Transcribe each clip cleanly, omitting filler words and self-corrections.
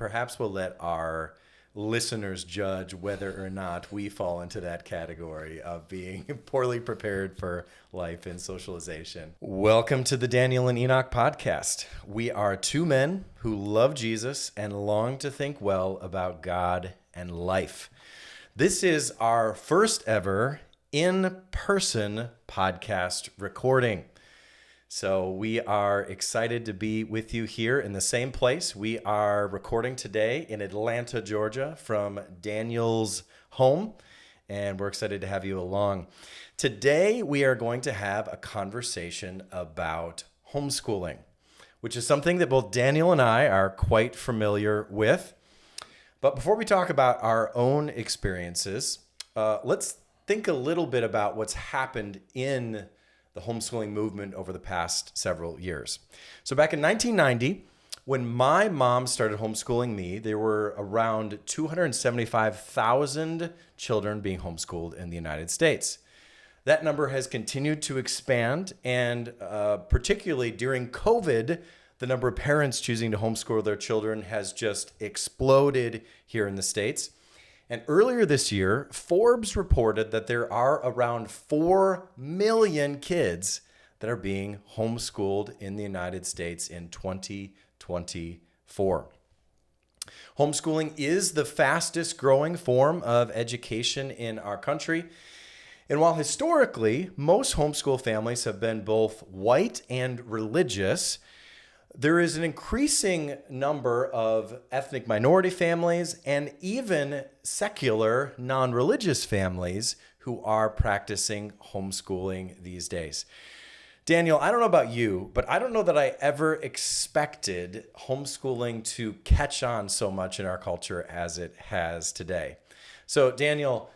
perhaps we'll let our listeners judge whether or not we fall into that category of being poorly prepared for life and socialization. Welcome to the Daniel and Enoch podcast. We are two men who love Jesus and long to think well about God and life. This is our first ever in-person podcast recording. So we are excited to be with you here in the same place. We are recording today in Atlanta, Georgia, from Daniel's home, and we're excited to have you along. Today, we are going to have a conversation about homeschooling, which is something that both Daniel and I are quite familiar with. But before we talk about our own experiences, let's think a little bit about what's happened in the homeschooling movement over the past several years. So back in 1990, when my mom started homeschooling me, there were around 275,000 children being homeschooled in the United States. That number has continued to expand, and particularly during COVID, the number of parents choosing to homeschool their children has just exploded here in the States. And earlier this year, Forbes reported that there are around 4 million kids that are being homeschooled in the United States in 2024. Homeschooling is the fastest growing form of education in our country. And while historically, most homeschool families have been both white and religious, there is an increasing number of ethnic minority families and even secular, non-religious families who are practicing homeschooling these days. Daniel, I don't know about you, but I don't know that I ever expected homeschooling to catch on so much in our culture as it has today. So, Daniel,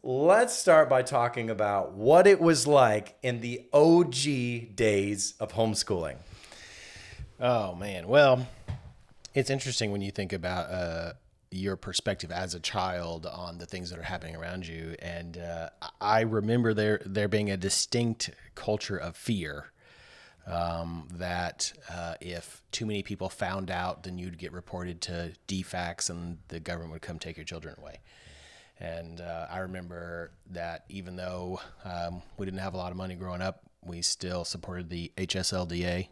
let's start by talking about what it was like in the OG days of homeschooling. Oh, man. Well, it's interesting when you think about your perspective as a child on the things that are happening around you. And I remember there being a distinct culture of fear that if too many people found out, then you'd get reported to DFACS and the government would come take your children away. And I remember that even though we didn't have a lot of money growing up, we still supported the HSLDA,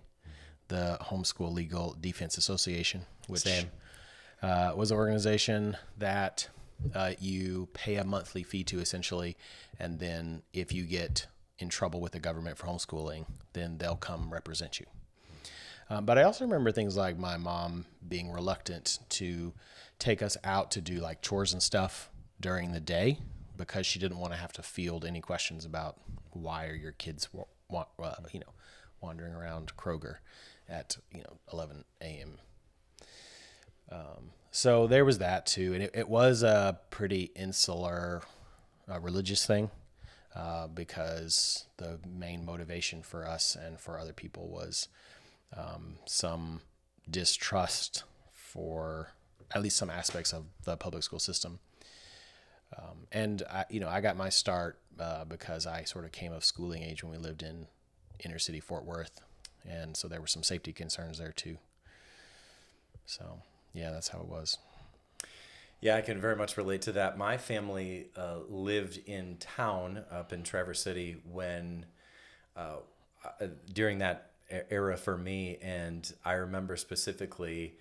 the Homeschool Legal Defense Association, which was an organization that you pay a monthly fee to essentially, and then if you get in trouble with the government for homeschooling, then they'll come represent you. But I also remember things like my mom being reluctant to take us out to do like chores and stuff during the day because she didn't want to have to field any questions about why are your kids wandering around Kroger at 11 a.m. So there was that too, and it was a pretty insular religious thing because the main motivation for us and for other people was some distrust for at least some aspects of the public school system. And I got my start because I sort of came of schooling age when we lived in inner city Fort Worth. And so there were some safety concerns there too. So yeah, that's how it was. Yeah, I can very much relate to that. My family lived in town up in Traverse City when during that era for me. And I remember specifically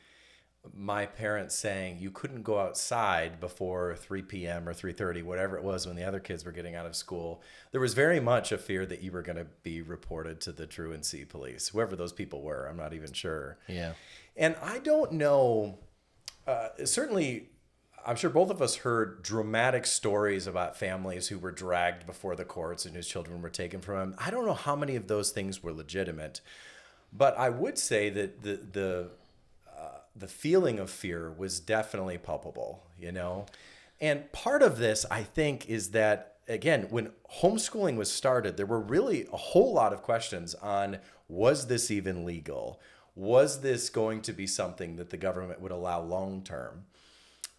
my parents saying you couldn't go outside before 3 p.m. or 3:30, whatever it was when the other kids were getting out of school. There was very much a fear that you were going to be reported to the truancy police, whoever those people were. I'm not even sure. Yeah. And I don't know, certainly, I'm sure both of us heard dramatic stories about families who were dragged before the courts and whose children were taken from them. I don't know how many of those things were legitimate, but I would say that the feeling of fear was definitely palpable, And part of this, I think, is that, again, when homeschooling was started, there were really a whole lot of questions on, was this even legal? Was this going to be something that the government would allow long term?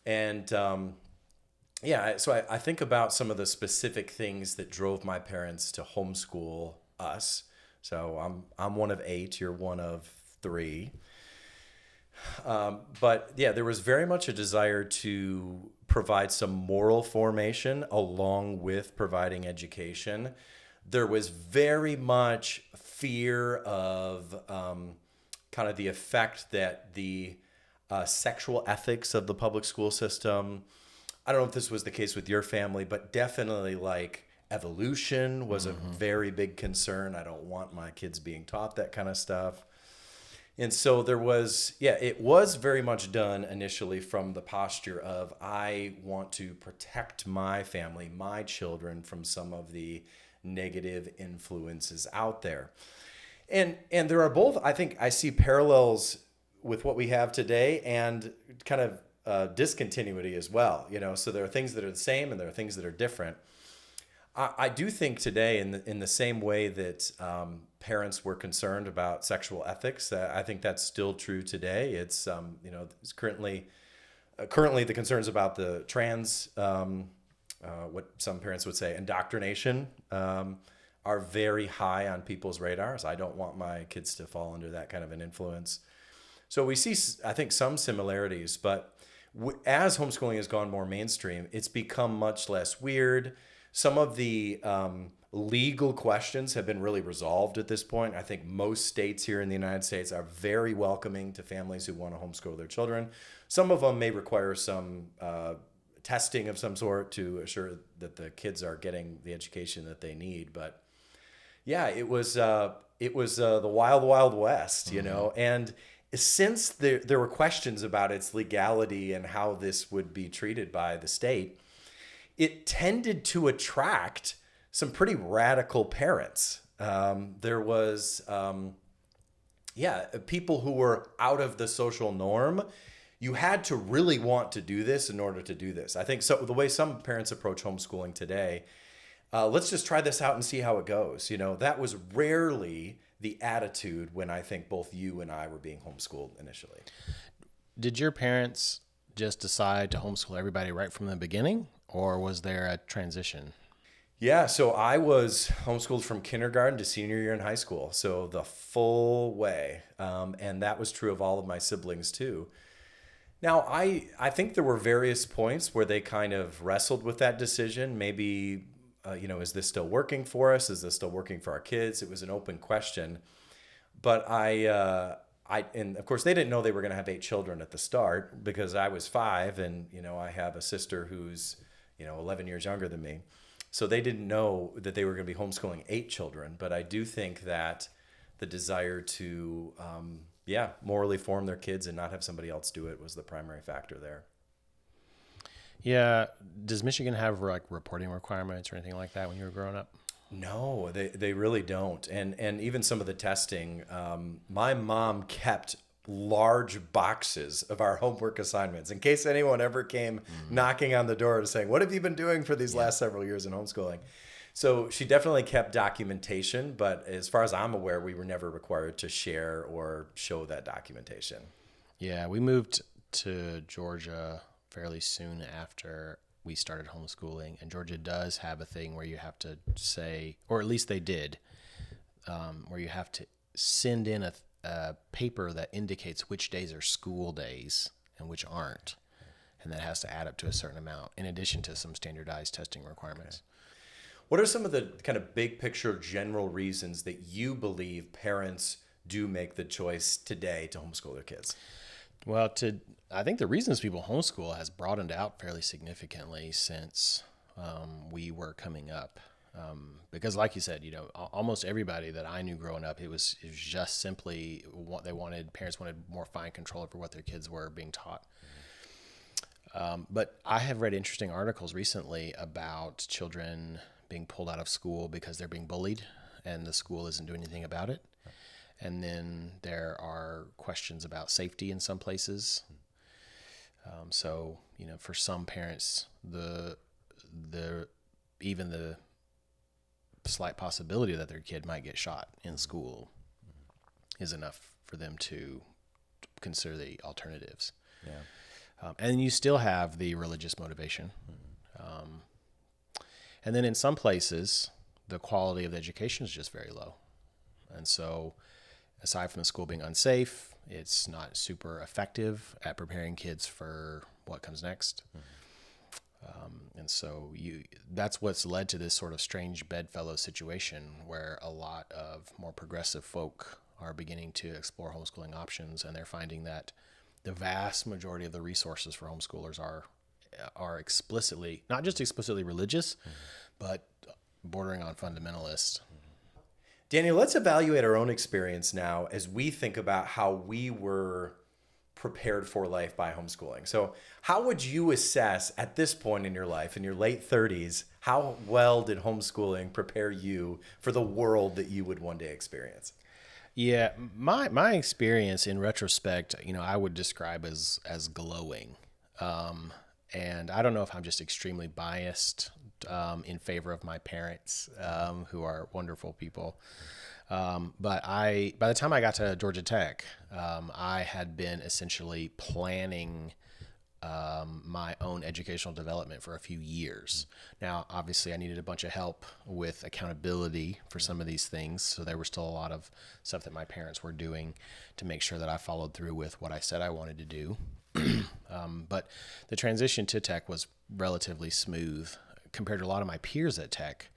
And so I think about some of the specific things that drove my parents to homeschool us. So I'm one of 8, you're one of 3. But yeah, there was very much a desire to provide some moral formation along with providing education. There was very much fear of kind of the effect that the sexual ethics of the public school system. I don't know if this was the case with your family, but definitely like evolution was a very big concern. I don't want my kids being taught that kind of stuff. And so there was, yeah, it was very much done initially from the posture of I want to protect my family, my children from some of the negative influences out there. And there are both, I think I see parallels with what we have today and kind of discontinuity as well. So there are things that are the same and there are things that are different. I do think today, in the same way that parents were concerned about sexual ethics, I think that's still true today. It's it's currently the concerns about the trans, what some parents would say, indoctrination, are very high on people's radars. I don't want my kids to fall under that kind of an influence. So we see, I think, some similarities, but as homeschooling has gone more mainstream, it's become much less weird. Some of the legal questions have been really resolved at this point. I think most states here in the United States are very welcoming to families who want to homeschool their children. Some of them may require some testing of some sort to assure that the kids are getting the education that they need. But yeah, it was the wild, wild west, and since there were questions about its legality and how this would be treated by the state, it tended to attract some pretty radical parents. There was, people who were out of the social norm. You had to really want to do this in order to do this. I think so. The way some parents approach homeschooling today, let's just try this out and see how it goes. That was rarely the attitude when I think both you and I were being homeschooled initially. Did your parents just decide to homeschool everybody right from the beginning, or was there a transition? Yeah, so I was homeschooled from kindergarten to senior year in high school, so the full way. And that was true of all of my siblings too. Now, I think there were various points where they kind of wrestled with that decision. Maybe, is this still working for us? Is this still working for our kids? It was an open question. But and of course, they didn't know they were going to have 8 children at the start because I was 5 and, I have a sister who's, 11 years younger than me. So they didn't know that they were going to be homeschooling 8 children. But I do think that the desire to, morally form their kids and not have somebody else do it was the primary factor there. Yeah. Does Michigan have like reporting requirements or anything like that when you were growing up? No, they really don't. And even some of the testing, my mom kept large boxes of our homework assignments in case anyone ever came knocking on the door saying, what have you been doing for these last several years in homeschooling? So she definitely kept documentation, but as far as I'm aware, we were never required to share or show that documentation. Yeah, we moved to Georgia fairly soon after we started homeschooling, and Georgia does have a thing where you have to say, or at least they did, where you have to send in a paper that indicates which days are school days and which aren't, and that has to add up to a certain amount in addition to some standardized testing requirements. Okay. What are some of the kind of big picture general reasons that you believe parents do make the choice today to homeschool their kids? Well, I think the reasons people homeschool has broadened out fairly significantly since we were coming up. Because like you said, almost everybody that I knew growing up, it was just simply what parents wanted more fine control over what their kids were being taught. But I have read interesting articles recently about children being pulled out of school because they're being bullied and the school isn't doing anything about it. And then there are questions about safety in some places. So, for some parents, even the slight possibility that their kid might get shot in school is enough for them to consider the alternatives. Yeah. And you still have the religious motivation. And then in some places, the quality of the education is just very low. And so aside from the school being unsafe, It's not super effective at preparing kids for what comes next. And so that's what's led to this sort of strange bedfellow situation where a lot of more progressive folk are beginning to explore homeschooling options, and they're finding that the vast majority of the resources for homeschoolers are explicitly, not just explicitly religious, but bordering on fundamentalist. Daniel, let's evaluate our own experience now as we think about how we were prepared for life by homeschooling. So how would you assess at this point in your life, in your late 30s, how well did homeschooling prepare you for the world that you would one day experience? Yeah, my experience in retrospect, I would describe as glowing. And I don't know if I'm just extremely biased in favor of my parents, who are wonderful people. But by the time I got to Georgia Tech, I had been essentially planning my own educational development for a few years. Now, obviously, I needed a bunch of help with accountability for some of these things. So there was still a lot of stuff that my parents were doing to make sure that I followed through with what I said I wanted to do. But the transition to Tech was relatively smooth compared to a lot of my peers at Tech,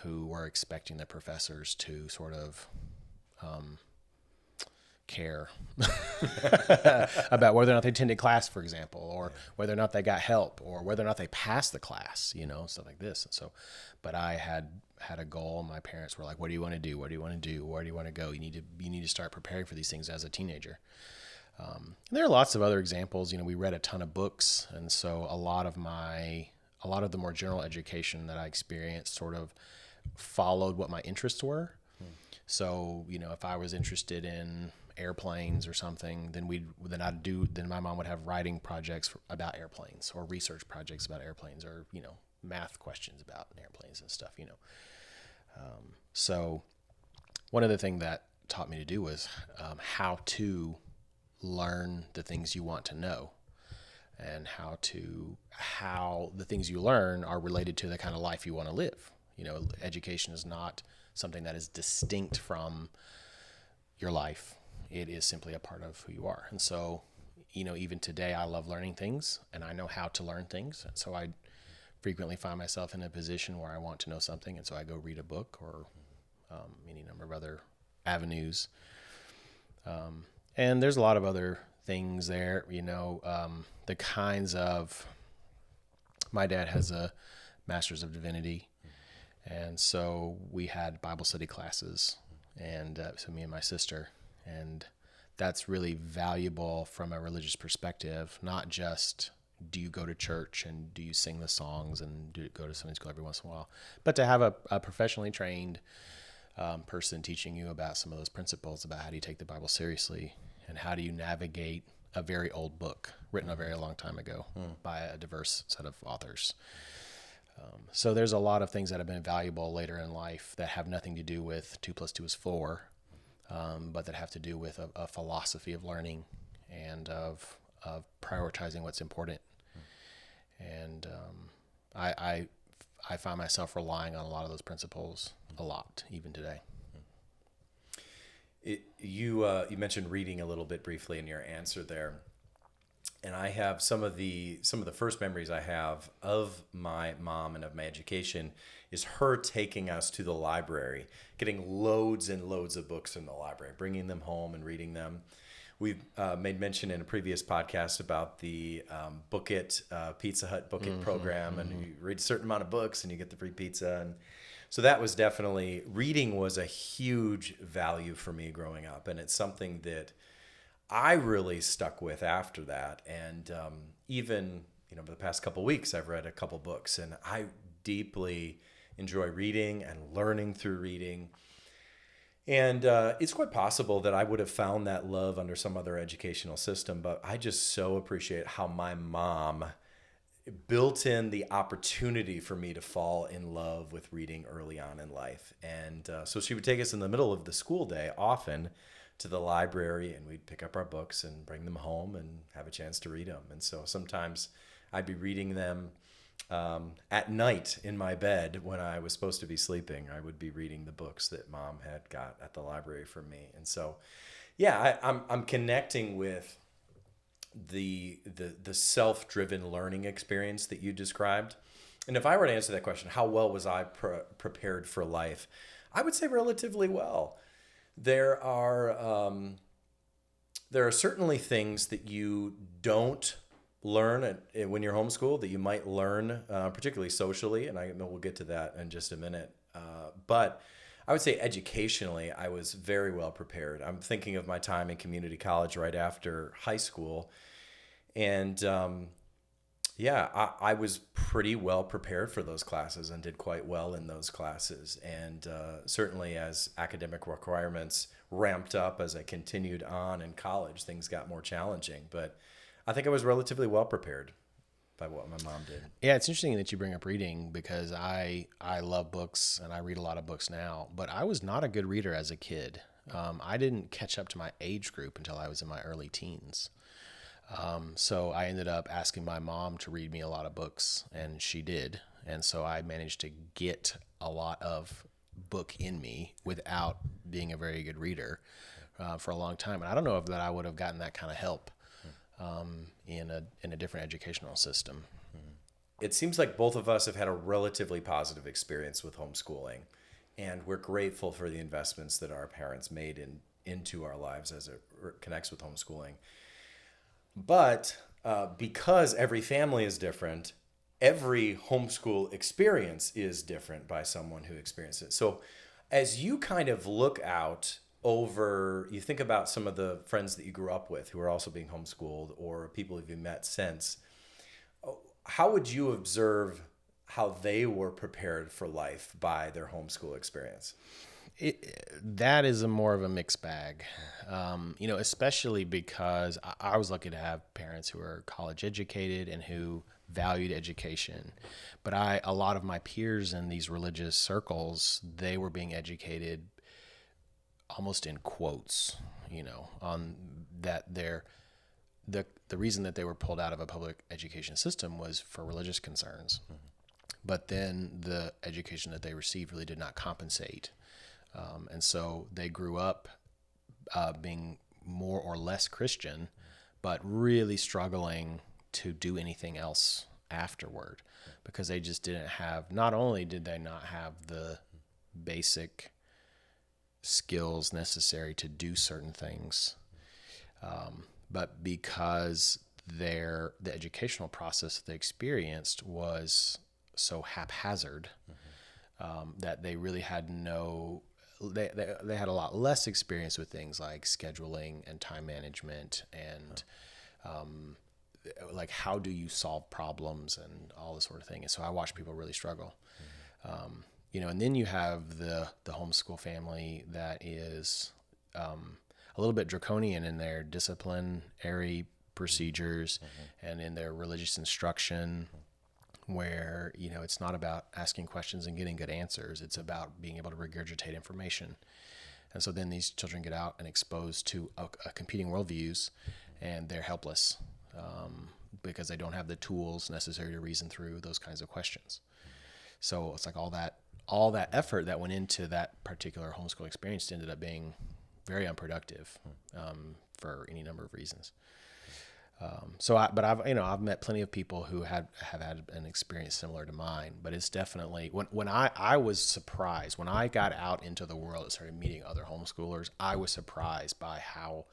who were expecting the professors to sort of care about whether or not they attended class, for example, or whether or not they got help, or whether or not they passed the class, stuff like this. And so, but I had a goal. My parents were like, "What do you want to do? What do you want to do? Where do you want to go? You need to start preparing for these things as a teenager." And there are lots of other examples. We read a ton of books, and so a lot of the more general education that I experienced sort of followed what my interests were. So, if I was interested in airplanes or something, then my mom would have writing projects about airplanes, or research projects about airplanes, or, math questions about airplanes and stuff, So one of the things that taught me to do was how to learn the things you want to know, and how the things you learn are related to the kind of life you want to live. Education is not something that is distinct from your life. It is simply a part of who you are. And so, even today, I love learning things, and I know how to learn things. And so I frequently find myself in a position where I want to know something, and so I go read a book or any number of other avenues. And there's a lot of other things there, the kinds of, my dad has a master's of divinity. And so we had Bible study classes, and so me and my sister, and that's really valuable from a religious perspective. Not just do you go to church and do you sing the songs and do you go to Sunday school every once in a while, but to have a professionally trained person teaching you about some of those principles about how do you take the Bible seriously and how do you navigate a very old book written a very long time ago by a diverse set of authors. So there's a lot of things that have been valuable later in life that have nothing to do with 2 + 2 is 4, but that have to do with a philosophy of learning and of prioritizing what's important. And I find myself relying on a lot of those principles a lot, even today. You mentioned reading a little bit briefly in your answer there. And I have some of the first memories I have of my mom and of my education is her taking us to the library, getting loads and loads of books in the library, bringing them home and reading them. We've made mention in a previous podcast about the Book It, Pizza Hut Book It program, and you read a certain amount of books and you get the free pizza. And so that was definitely, reading was a huge value for me growing up, and it's something that I really stuck with after that. And even, for the past couple of weeks, I've read a couple books, and I deeply enjoy reading and learning through reading. And it's quite possible that I would have found that love under some other educational system, but I just so appreciate how my mom built in the opportunity for me to fall in love with reading early on in life. And so she would take us in the middle of the school day often to the library, and we'd pick up our books and bring them home and have a chance to read them. And so sometimes I'd be reading them at night in my bed when I was supposed to be sleeping. I would be reading the books that Mom had got at the library for me. And so Yeah, I'm connecting with the self-driven learning experience that you described. And if I were to answer that question, how well was I prepared for life? I would say relatively well. There are there are certainly things that you don't learn when you're homeschooled that you might learn, particularly socially, and I know we'll get to that in just a minute. But I would say educationally, I was very well prepared. I'm thinking of my time in community college right after high school, and I was pretty well prepared for those classes and did quite well in those classes. And certainly as academic requirements ramped up as I continued on in college, things got more challenging. But I think I was relatively well prepared by what my mom did. Yeah, it's interesting that you bring up reading because I love books and I read a lot of books now, but I was not a good reader as a kid. I didn't catch up to my age group until I was in my early teens. So I ended up asking my mom to read me a lot of books, and she did. And so I managed to get a lot of book in me without being a very good reader for a long time. And I don't know if that I would have gotten that kind of help in a different educational system. It seems like both of us have had a relatively positive experience with homeschooling, and we're grateful for the investments that our parents made into our lives as it connects with homeschooling. But because every family is different, every homeschool experience is different by someone who experienced it. So as you kind of look out over, you think about some of the friends that you grew up with who are also being homeschooled or people who you've met since, how would you observe how they were prepared for life by their homeschool experience? That is more of a mixed bag, especially because I was lucky to have parents who are college educated and who valued education. But a lot of my peers in these religious circles, they were being educated almost in quotes, on that the reason that they were pulled out of a public education system was for religious concerns. Mm-hmm. But then the education that they received really did not compensate. And so they grew up being more or less Christian, but really struggling to do anything else afterward because they just didn't have, not only did they not have the basic skills necessary to do certain things, but because the educational process that they experienced was so haphazard, that they really had they had a lot less experience with things like scheduling and time management and like how do you solve problems and all this sort of thing. And so I watch people really struggle. And then you have the homeschool family that is a little bit draconian in their disciplinary procedures and in their religious instruction, where, it's not about asking questions and getting good answers. It's about being able to regurgitate information. And so then these children get out and exposed to competing worldviews, and they're helpless because they don't have the tools necessary to reason through those kinds of questions. So it's like all that effort that went into that particular homeschool experience ended up being very unproductive for any number of reasons. But I've met plenty of people who have had an experience similar to mine, but it's definitely when I was surprised when I got out into the world and started meeting other homeschoolers, I was surprised by how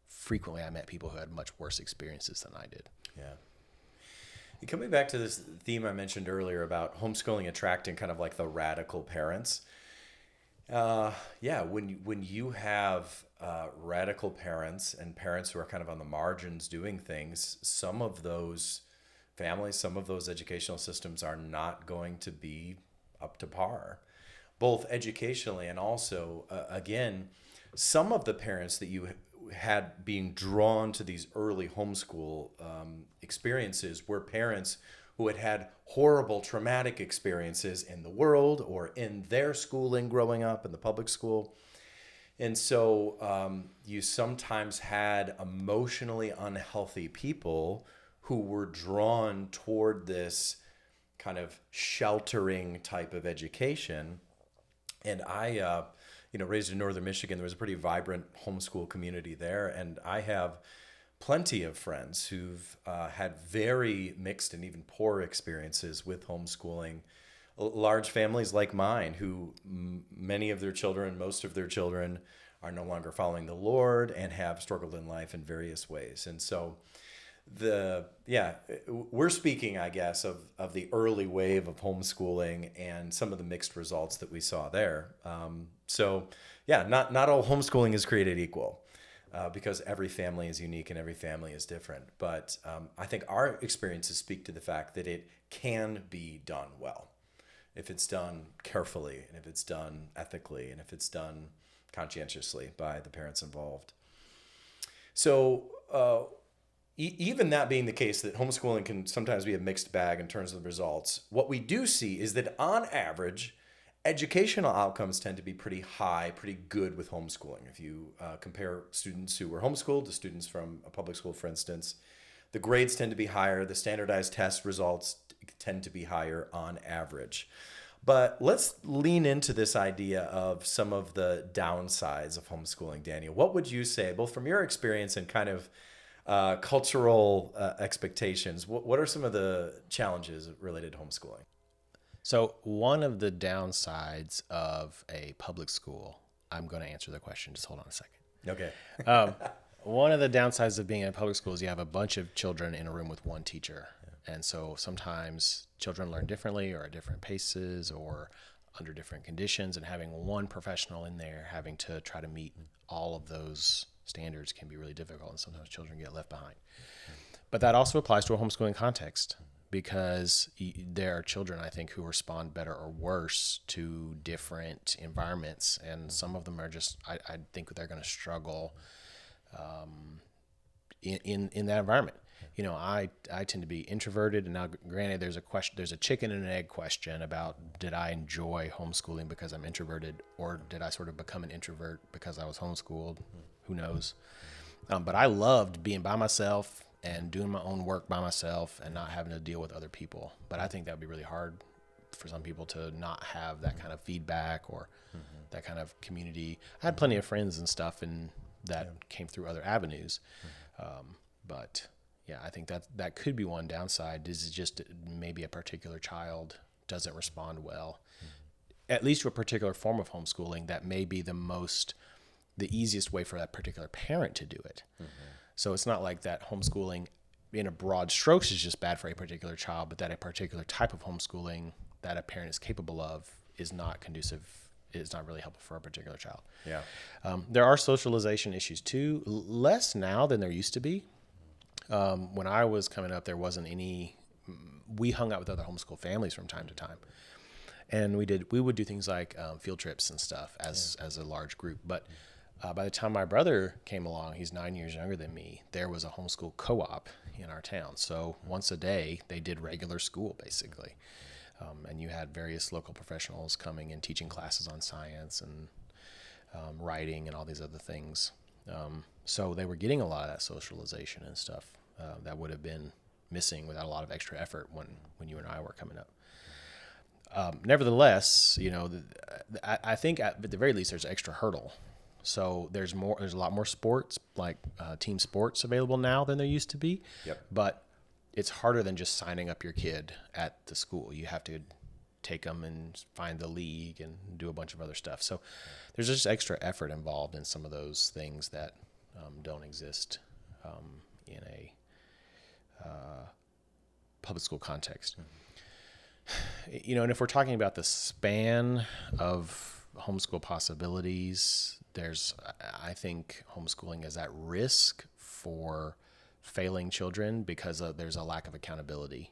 frequently I met people who had much worse experiences than I did. Yeah. And coming back to this theme I mentioned earlier about homeschooling attracting kind of like the radical parents. When you have radical parents and parents who are kind of on the margins doing things, some of those families, some of those educational systems are not going to be up to par, both educationally and also, again, some of the parents that you had being drawn to these early homeschool experiences were parents who had had horrible traumatic experiences in the world or in their schooling growing up in the public school. And so you sometimes had emotionally unhealthy people who were drawn toward this kind of sheltering type of education. And I raised in northern Michigan, there was a pretty vibrant homeschool community there. And I have plenty of friends who've had very mixed and even poor experiences with homeschooling. Large families like mine, who many of their children, most of their children, are no longer following the Lord and have struggled in life in various ways. And so we're speaking, I guess, of the early wave of homeschooling and some of the mixed results that we saw there. Not all homeschooling is created equal, because every family is unique and every family is different. But I think our experiences speak to the fact that it can be done well if it's done carefully, and if it's done ethically, and if it's done conscientiously by the parents involved. So even that being the case, that homeschooling can sometimes be a mixed bag in terms of the results, what we do see is that on average, educational outcomes tend to be pretty high, pretty good with homeschooling. If you compare students who were homeschooled to students from a public school, for instance, the grades tend to be higher, the standardized test results tend to be higher on average. But let's lean into this idea of some of the downsides of homeschooling, Daniel. What would you say, both from your experience and kind of cultural expectations, what are some of the challenges related to homeschooling? So one of the downsides of a public school, I'm going to answer the question. Just hold on a second. Okay. One of the downsides of being in a public school is you have a bunch of children in a room with one teacher. And so sometimes children learn differently or at different paces or under different conditions, and having one professional in there having to try to meet all of those standards can be really difficult, and sometimes children get left behind. But that also applies to a homeschooling context, because there are children, I think, who respond better or worse to different environments, and some of them are just, I think they're going to struggle in that environment. I tend to be introverted, and now granted there's a chicken and an egg question about, did I enjoy homeschooling because I'm introverted, or did I sort of become an introvert because I was homeschooled? Who knows? But I loved being by myself and doing my own work by myself and not having to deal with other people. But I think that would be really hard for some people to not have that kind of feedback or that kind of community. I had plenty of friends and stuff, and that came through other avenues. But yeah, I think that could be one downside, is just maybe a particular child doesn't respond well, at least to a particular form of homeschooling that may be the easiest way for that particular parent to do it. So it's not like that homeschooling in a broad strokes is just bad for a particular child, but that a particular type of homeschooling that a parent is capable of is not conducive, is not really helpful for a particular child. Yeah. There are socialization issues too, less now than there used to be. When I was coming up, there wasn't any. We hung out with other homeschool families from time to time, and we would do things like field trips and stuff as a large group. But by the time my brother came along, he's 9 years younger than me, there was a homeschool co-op in our town. So once a day, they did regular school basically, and you had various local professionals coming and teaching classes on science and writing and all these other things. So they were getting a lot of that socialization and stuff that would have been missing without a lot of extra effort when you and I were coming up. Nevertheless, I think at the very least there's an extra hurdle. So there's a lot more sports, like team sports available now than there used to be. Yep. But it's harder than just signing up your kid at the school. You have to take them and find the league and do a bunch of other stuff. So there's just extra effort involved in some of those things that don't exist in a public school context. And if we're talking about the span of homeschool possibilities, I think homeschooling is at risk for failing children because there's a lack of accountability.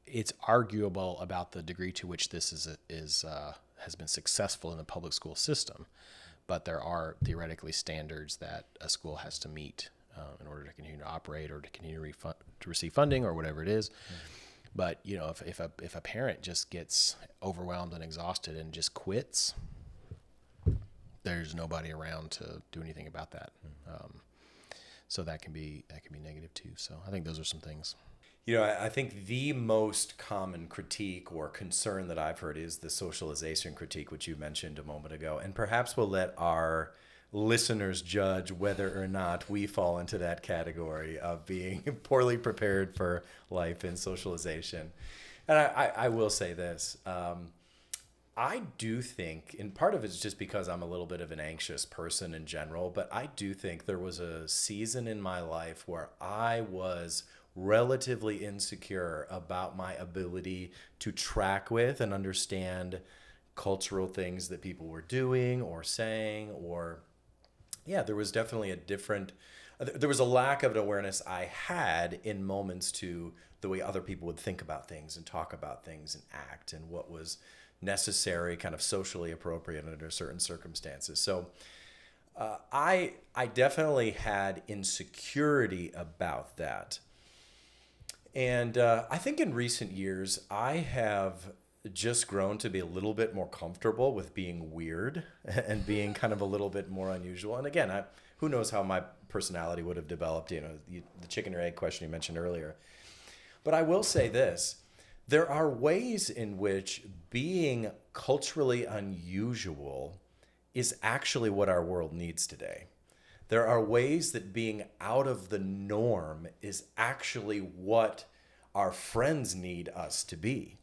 It's arguable about the degree to which this has been successful in the public school system, but there are theoretically standards that a school has to meet in order to continue to operate or to continue to receive funding or whatever it is. But if a parent just gets overwhelmed and exhausted and just quits, there's nobody around to do anything about that. So that can be negative too. So I think those are some things. I think the most common critique or concern that I've heard is the socialization critique, which you mentioned a moment ago. And perhaps we'll let our listeners judge whether or not we fall into that category of being poorly prepared for life and socialization. And I will say this. I do think, and part of it's just because I'm a little bit of an anxious person in general, but I do think there was a season in my life where I was relatively insecure about my ability to track with and understand cultural things that people were doing or saying, or there was definitely there was a lack of an awareness I had in moments to the way other people would think about things and talk about things and act, and what was necessary, kind of socially appropriate under certain circumstances. So I definitely had insecurity about that. And I think in recent years, I have just grown to be a little bit more comfortable with being weird and being kind of a little bit more unusual. And again, who knows how my personality would have developed, the chicken or egg question you mentioned earlier. But I will say this. There are ways in which being culturally unusual is actually what our world needs today. There are ways that being out of the norm is actually what our friends need us to be.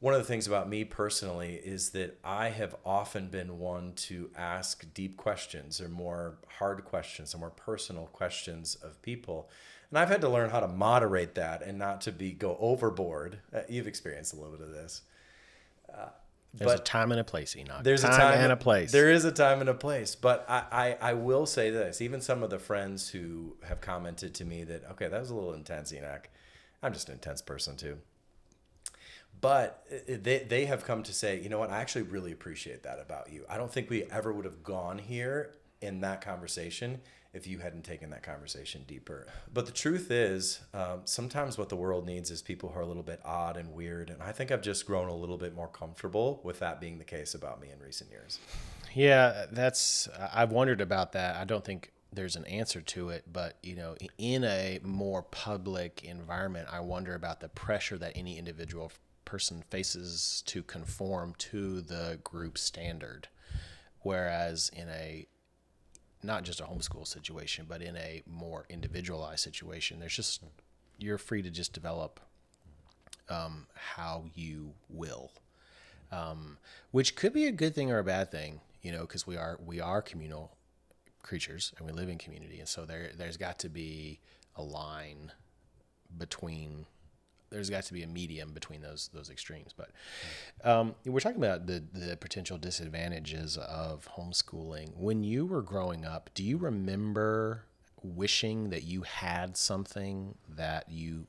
One of the things about me personally is that I have often been one to ask deep questions or more hard questions or more personal questions of people. And I've had to learn how to moderate that and not to go overboard. You've experienced a little bit of this. There's a time and a place, Enoch. There's a time and a place. There is a time and a place. But I will say this. Even some of the friends who have commented to me that, okay, that was a little intense, Enoch. I'm just an intense person too. But they have come to say, you know what, I actually really appreciate that about you. I don't think we ever would have gone here in that conversation if you hadn't taken that conversation deeper. But the truth is, sometimes what the world needs is people who are a little bit odd and weird. And I think I've just grown a little bit more comfortable with that being the case about me in recent years. Yeah, I've wondered about that. I don't think there's an answer to it, but in a more public environment, I wonder about the pressure that any individual person faces to conform to the group standard. Whereas in not just a homeschool situation, but in a more individualized situation, you're free to just develop how you will, which could be a good thing or a bad thing, because we are communal creatures and we live in community, and so there's got to be a line between. There's got to be a medium between those extremes. But we're talking about the potential disadvantages of homeschooling. When you were growing up, do you remember wishing that you had something that you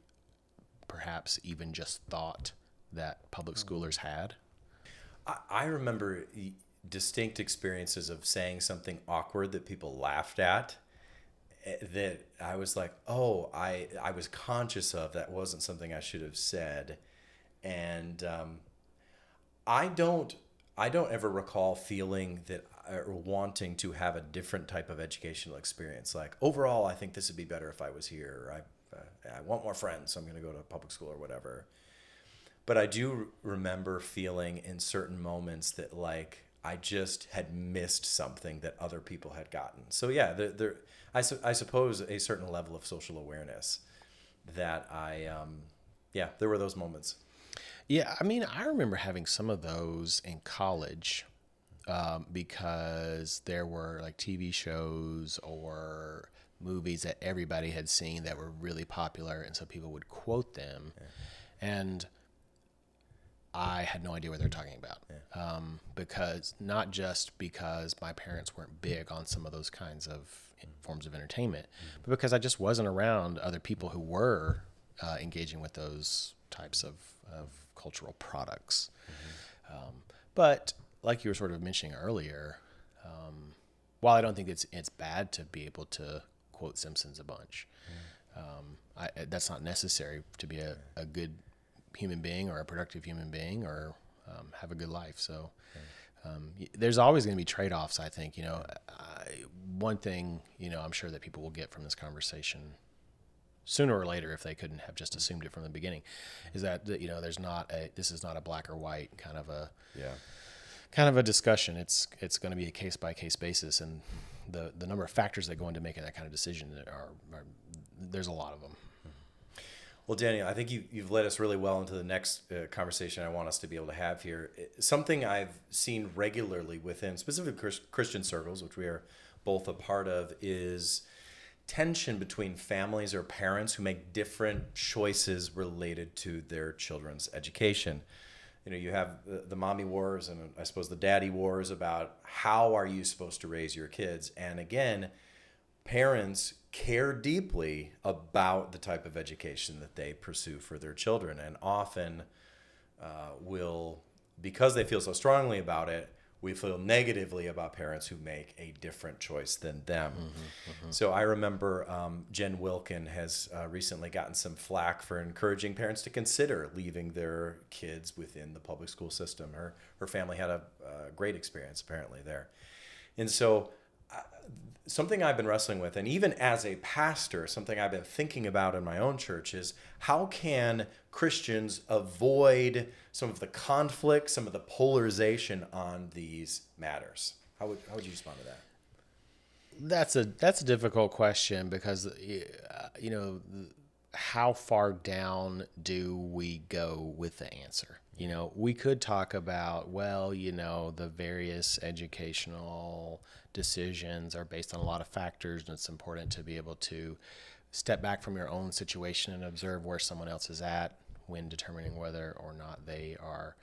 perhaps even just thought that public schoolers had? I remember distinct experiences of saying something awkward that people laughed at, that I was like, oh, I was conscious of that wasn't something I should have said. And I don't ever recall feeling that or wanting to have a different type of educational experience. Like, overall, I think this would be better if I was here. Or I want more friends, so I'm going to go to public school or whatever. But I do remember feeling in certain moments that, like, I just had missed something that other people had gotten. So yeah, I suppose a certain level of social awareness that there were those moments. Yeah, I mean, I remember having some of those in college because there were like TV shows or movies that everybody had seen that were really popular, and so people would quote them. Yeah. And I had no idea what they were talking about, because not just because my parents weren't big on some of those kinds of forms of entertainment, but because I just wasn't around other people who were engaging with those types of cultural products. But like you were sort of mentioning earlier, while I don't think it's bad to be able to quote Simpsons a bunch, that's not necessary to be a good human being or a productive human being or have a good life. So there's always going to be trade-offs, I think. One thing, I'm sure that people will get from this conversation sooner or later, if they couldn't have just assumed it from the beginning, is that, this is not a black or white kind of a discussion. It's going to be a case by case basis, and the number of factors that go into making that kind of decision are there's a lot of them. Well, Daniel, I think you've led us really well into the next conversation I want us to be able to have here. Something I've seen regularly within specific Christian circles, which we are both a part of, is tension between families or parents who make different choices related to their children's education. You have the mommy wars and I suppose the daddy wars about how are you supposed to raise your kids. And again, parents care deeply about the type of education that they pursue for their children, and often will, because they feel so strongly about it, we feel negatively about parents who make a different choice than them. So I remember Jen Wilkin has recently gotten some flack for encouraging parents to consider leaving their kids within the public school system. Her family had a great experience apparently there. And so something I've been wrestling with, and even as a pastor, something I've been thinking about in my own church, is how can Christians avoid some of the conflict, some of the polarization on these matters? How would you respond to that? That's a difficult question, because how far down do we go with the answer? We could talk about, the various educational decisions are based on a lot of factors, and it's important to be able to step back from your own situation and observe where someone else is at when determining whether or not they are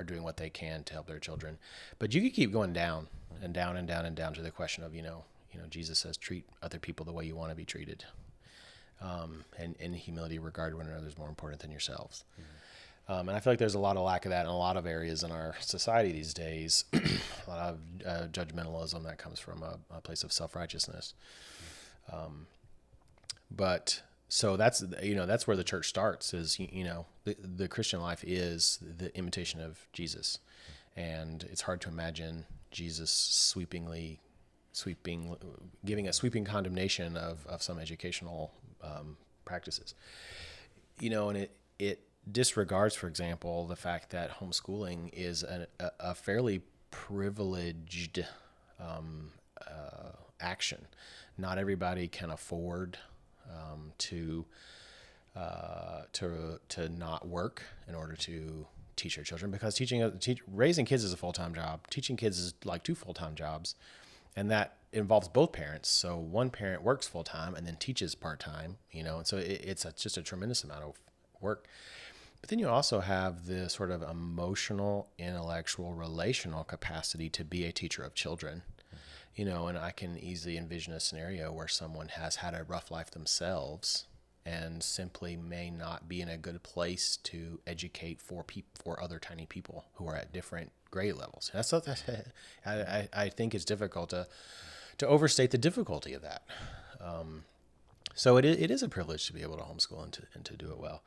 doing what they can to help their children. But you could keep going down and down and down and down to the question of, Jesus says, treat other people the way you want to be treated. And in humility, regard one another is more important than yourselves. And I feel like there's a lot of lack of that in a lot of areas in our society these days. A lot of judgmentalism that comes from a place of self-righteousness. But so that's where the church starts, is, the Christian life is the imitation of Jesus. And it's hard to imagine Jesus giving a sweeping condemnation of some educational practices. And it disregards, for example, the fact that homeschooling is a fairly privileged action. Not everybody can afford to not work in order to teach their children, because raising kids is a full-time job. Teaching kids is like 2 full-time jobs, and that involves both parents. So one parent works full-time and then teaches part-time, and so it's just a tremendous amount of work. But then you also have the sort of emotional, intellectual, relational capacity to be a teacher of children, and I can easily envision a scenario where someone has had a rough life themselves and simply may not be in a good place to educate for other tiny people who are at different grade levels. I think it's difficult to overstate the difficulty of that. So it is a privilege to be able to homeschool and to do it well.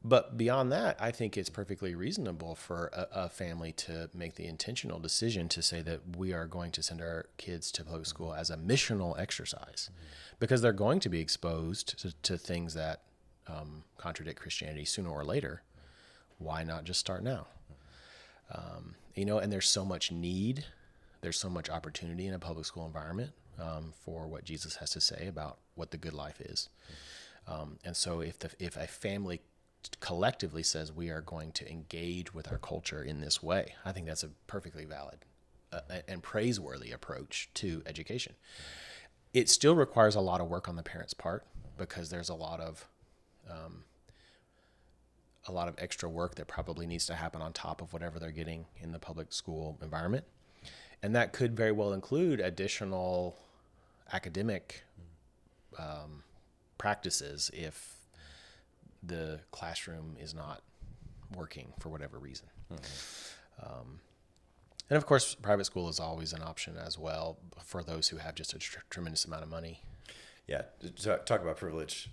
But beyond that, I think it's perfectly reasonable for a family to make the intentional decision to say that we are going to send our kids to public school as a missional exercise, because they're going to be exposed to things that contradict Christianity sooner or later. Why not just start now? And there's so much need, there's so much opportunity in a public school environment for what Jesus has to say about what the good life is. And so if a family collectively says we are going to engage with our culture in this way, I think that's a perfectly valid and praiseworthy approach to education. It still requires a lot of work on the parents' part, because there's a lot of extra work that probably needs to happen on top of whatever they're getting in the public school environment. And that could very well include additional academic practices if the classroom is not working for whatever reason. And of course, private school is always an option as well for those who have just a tremendous amount of money. Yeah, talk about privilege,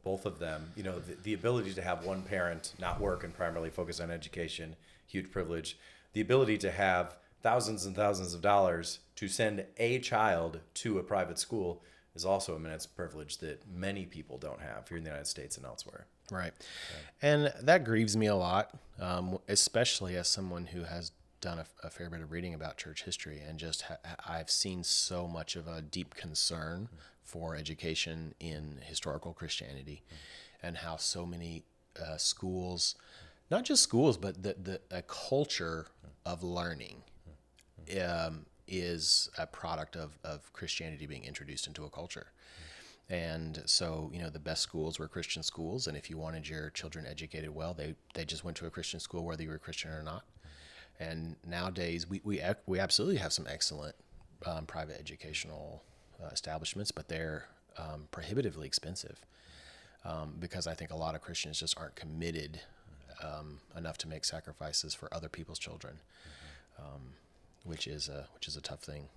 both of them, the ability to have one parent not work and primarily focus on education, huge privilege. The ability to have thousands and thousands of dollars to send a child to a private school is also immense privilege that many people don't have here in the United States and elsewhere. Right. And that grieves me a lot, especially as someone who has done a fair bit of reading about church history, and just I've seen so much of a deep concern for education in historical Christianity, and how so many schools, not just schools, but a culture of learning is a product of Christianity being introduced into a culture. And so, the best schools were Christian schools. And if you wanted your children educated well, they just went to a Christian school, whether you were Christian or not. And nowadays, we absolutely have some excellent private educational establishments, but they're prohibitively expensive because I think a lot of Christians just aren't committed enough to make sacrifices for other people's children, which is a tough thing.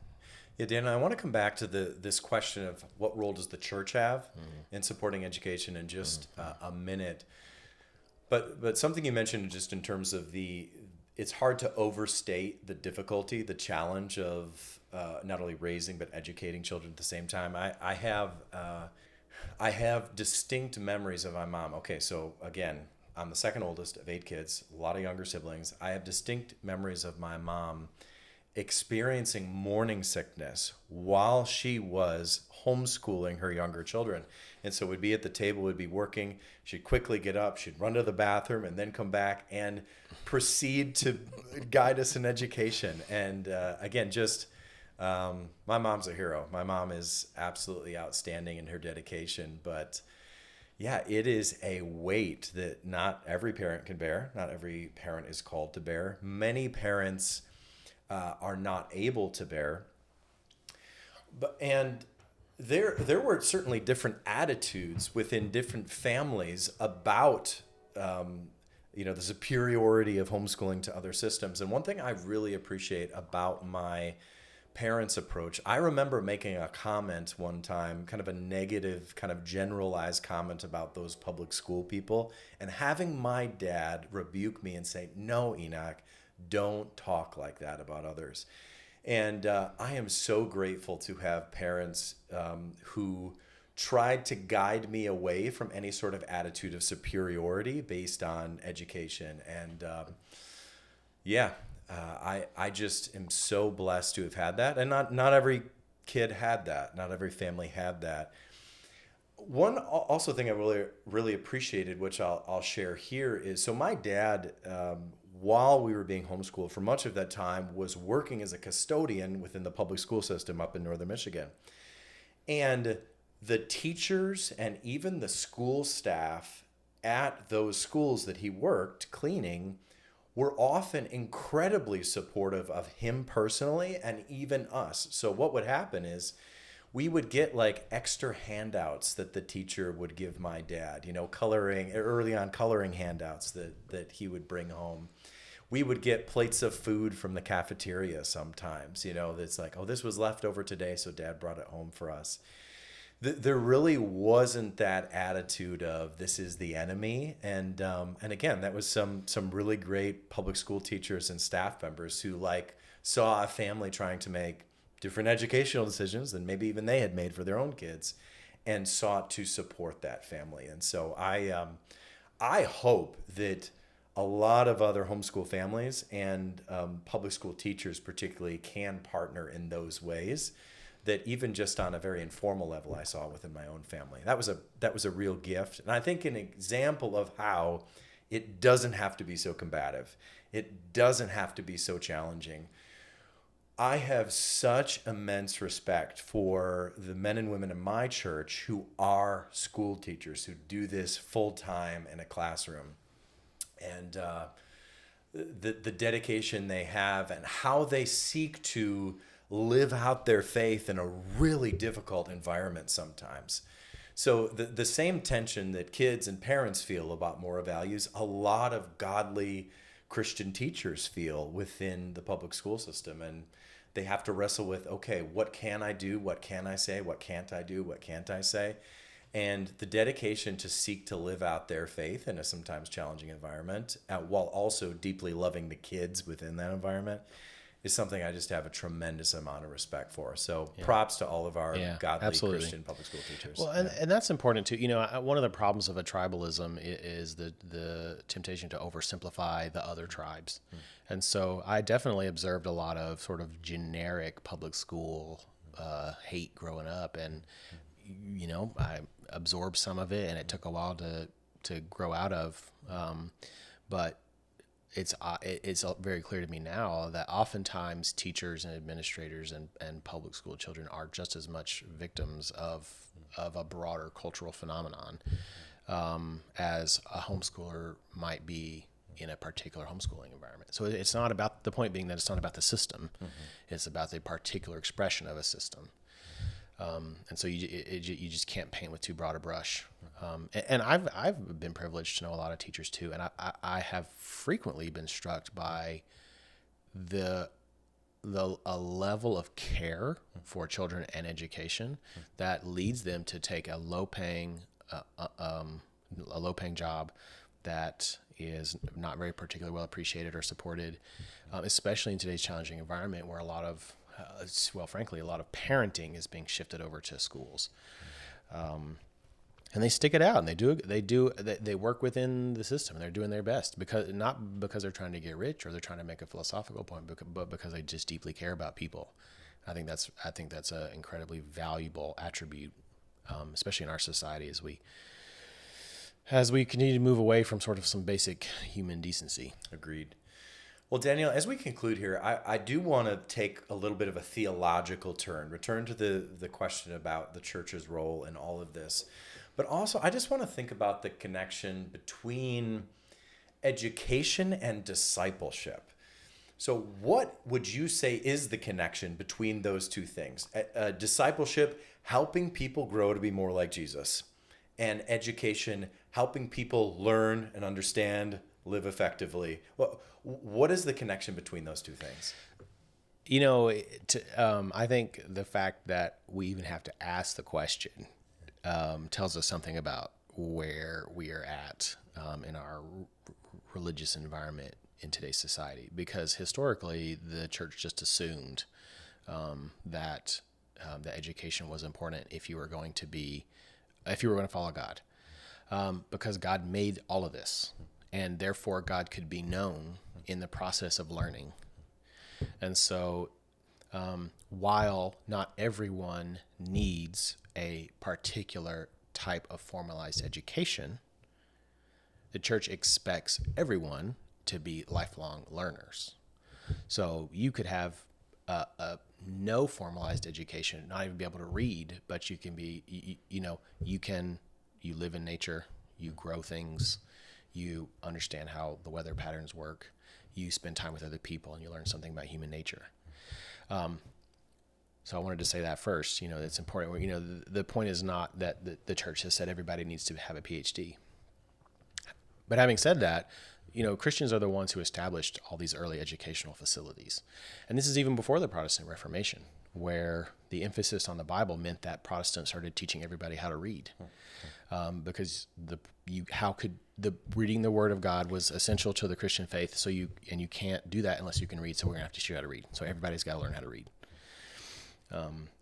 Yeah, Dan, I want to come back to this question of what role does the church have in supporting education in just a minute. But something you mentioned just in terms of it's hard to overstate the difficulty, the challenge of not only raising but educating children at the same time. I have distinct memories of my mom. Okay, so again, I'm the second oldest of 8 kids, a lot of younger siblings. I have distinct memories of my mom experiencing morning sickness while she was homeschooling her younger children. And so we'd be at the table, we'd be working, she'd quickly get up, she'd run to the bathroom and then come back and proceed to guide us in education. And again, just my mom's a hero. My mom is absolutely outstanding in her dedication, but yeah, it is a weight that not every parent can bear. Not every parent is called to bear. Many parents are not able to bear. And there were certainly different attitudes within different families about the superiority of homeschooling to other systems. And one thing I really appreciate about my parents' approach, I remember making a comment one time, kind of a negative, kind of generalized comment about those public school people, and having my dad rebuke me and say, "No, Enoch, don't talk like that about others." And I am so grateful to have parents who tried to guide me away from any sort of attitude of superiority based on education. And I just am so blessed to have had that. And not every kid had that. Not every family had that. One also thing I really appreciated, which I'll share here, is so my dad, while we were being homeschooled for much of that time, was working as a custodian within the public school system up in northern Michigan. And the teachers and even the school staff at those schools that he worked cleaning were often incredibly supportive of him personally and even us. So what would happen is we would get like extra handouts that the teacher would give my dad, coloring handouts that he would bring home. We would get plates of food from the cafeteria sometimes, that's like, oh, this was left over today, so dad brought it home for us. There really wasn't that attitude of this is the enemy. And again, that was some really great public school teachers and staff members who saw a family trying to make different educational decisions than maybe even they had made for their own kids and sought to support that family. And so I hope that a lot of other homeschool families and public school teachers particularly can partner in those ways that even just on a very informal level I saw within my own family. That was a real gift. And I think an example of how it doesn't have to be so combative. It doesn't have to be so challenging. I have such immense respect for the men and women in my church who are school teachers, who do this full time in a classroom. And the dedication they have and how they seek to live out their faith in a really difficult environment sometimes. So the same tension that kids and parents feel about moral values, a lot of godly Christian teachers feel within the public school system. And they have to wrestle with, okay, what can I do? What can I say? What can't I do? What can't I say? And the dedication to seek to live out their faith in a sometimes challenging environment while also deeply loving the kids within that environment is something I just have a tremendous amount of respect for. So props to all of our godly absolutely. Christian public school teachers. Well, and that's important too. One of the problems of a tribalism is the temptation to oversimplify the other tribes. And so I definitely observed a lot of sort of generic public school hate growing up. And, I absorbed some of it, and it took a while to grow out of. But it's very clear to me now that oftentimes teachers and administrators and public school children are just as much victims of a broader cultural phenomenon as a homeschooler might be in a particular homeschooling environment. So it's not about, the point being that it's not about the system, it's about the particular expression of a system. And so you just can't paint with too broad a brush. And I've been privileged to know a lot of teachers too, and I have frequently been struck by a level of care for children and education that leads them to take a low paying job that is not very particularly well appreciated or supported, especially in today's challenging environment where a lot of frankly, a lot of parenting is being shifted over to schools. And they stick it out, and they work within the system, and they're doing their best, not because they're trying to get rich or they're trying to make a philosophical point, but because they just deeply care about people. I think that's an incredibly valuable attribute, especially in our society as we continue to move away from sort of some basic human decency. Agreed. Well, Daniel, as we conclude here, I do want to take a little bit of a theological return to the question about the church's role in all of this. But also, I just want to think about the connection between education and discipleship. So what would you say is the connection between those two things? Discipleship, helping people grow to be more like Jesus, and education, helping people learn and understand, live effectively. What is the connection between those two things? I think the fact that we even have to ask the question tells us something about where we are at in our religious environment in today's society. Because historically, the church just assumed that education was important if you were going to follow God, because God made all of this, and therefore God could be known in the process of learning. And so, while not everyone needs a particular type of formalized education, the church expects everyone to be lifelong learners. So you could have no formalized education, not even be able to read, but you can be, you live in nature, you grow things, you understand how the weather patterns work, you spend time with other people, and you learn something about human nature. So I wanted to say that first. It's important. The point is not that the church has said everybody needs to have a PhD. But having said that, Christians are the ones who established all these early educational facilities. And this is even before the Protestant Reformation, where the emphasis on the Bible meant that Protestants started teaching everybody how to read. Because reading the Word of God was essential to the Christian faith. So you can't do that unless you can read. So we're gonna have to teach you how to read. So everybody's got to learn how to read.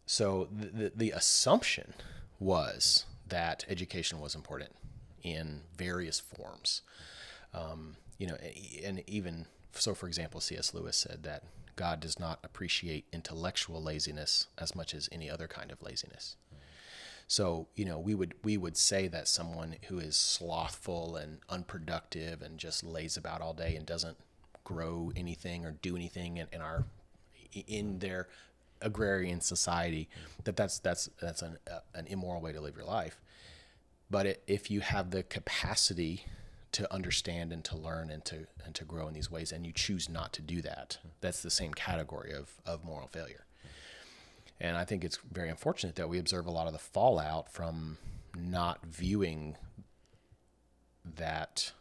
So the assumption was that education was important in various forms. And even so, for example, C.S. Lewis said that God does not appreciate intellectual laziness as much as any other kind of laziness. So, we would say that someone who is slothful and unproductive and just lays about all day and doesn't grow anything or do anything in their agrarian society, that's an immoral way to live your life. But if you have the capacity to understand and to learn and to grow in these ways, and you choose not to do that, that's the same category of moral failure. And I think it's very unfortunate that we observe a lot of the fallout from not viewing that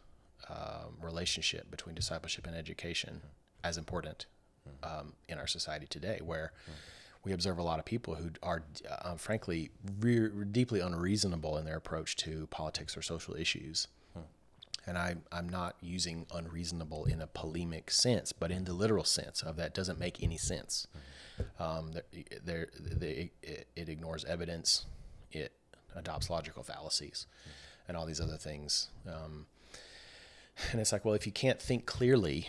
relationship between discipleship and education as important in our society today, where we observe a lot of people who are, frankly, deeply unreasonable in their approach to politics or social issues. And I'm not using unreasonable in a polemic sense, but in the literal sense of that doesn't make any sense. It ignores evidence. It adopts logical fallacies and all these other things. And it's like, well, if you can't think clearly,